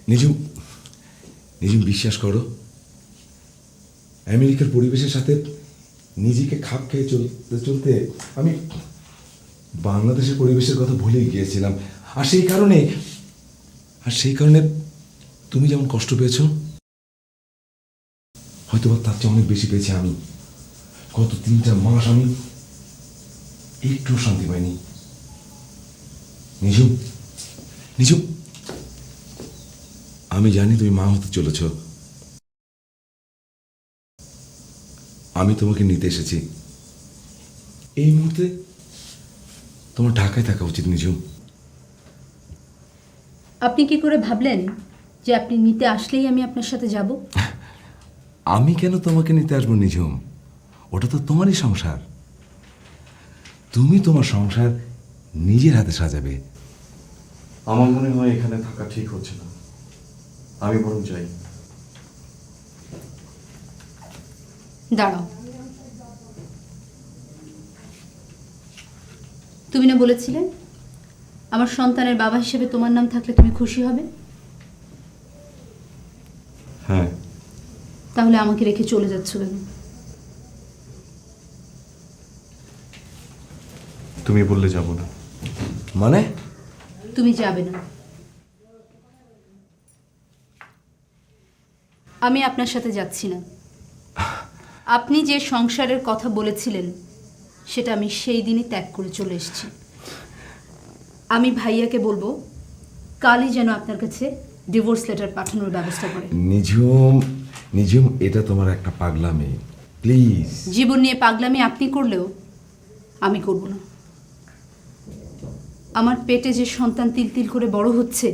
নিজুম, নিজুম বিশ্বাস করো, আমেরিকার পরিবেশের সাথে নিজেকে খাপ খেয়ে চলতে চলতে আমি বাংলাদেশের পরিবেশের কথা ভুলেই গিয়েছিলাম। আর সেই কারণে তুমি যেমন কষ্ট পেয়েছো, হয়তো বা তার চেয়ে অনেক বেশি পেয়েছি আমি। গত 3-4 মাস আমি একটু শান্তি পাইনি। নিজুম, নিজুম, আমি জানি তুমি মা হতে চলেছ। আমি তোমাকে নিতে এসেছি। এই মুহূর্তে তোমার ঢাকায় থাকা উচিত নিজুম। আপনি কি করে ভাবলেন যে আপনি নিতে আসলেই আমি আপনার সাথে যাব? আমি কেন তোমাকে নিতে আসবো নিজুম? ওটা তো তোমারই সংসার। তুমি তোমার সংসার নিজের হাতে সাজাবে। আমার মনে হয় এখানে থাকা ঠিক হচ্ছে না, আমি বরং যাই। দাঁড়াও, তুমি না বলেছিলে আমার সন্তানের বাবা হিসেবে তোমার নাম থাকলে তুমি খুশি হবে? হ্যাঁ। তাহলে আমাকে রেখে চলে যাচ্ছ কেন? তুমি বললে যাব না। মানে? তুমি যাবে না। আমি আপনার সাথে যাচ্ছি না। আপনি যে সংসারের কথা বলেছিলেন সেটা আমি সেই দিনই ত্যাগ করে চলে এসেছি। আমি ভাইয়াকে বলবো কালই যেন আপনার কাছে ডিভোর্স লেটার পাঠানোর ব্যবস্থা করে। নিজুম, নিজুম, এটা তোমার একটা পাগলামি। প্লিজ। জীবন নিয়ে পাগলামি আপনি করলেও আমি করব না। আমার পেটে যে সন্তান তিল তিল করে বড় হচ্ছে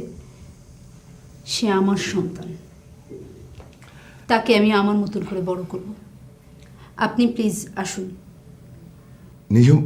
সে আমার সন্তান, তাকে আমি আমার মতন করে বড় করব। আপনি প্লিজ আসুন। নিজুম,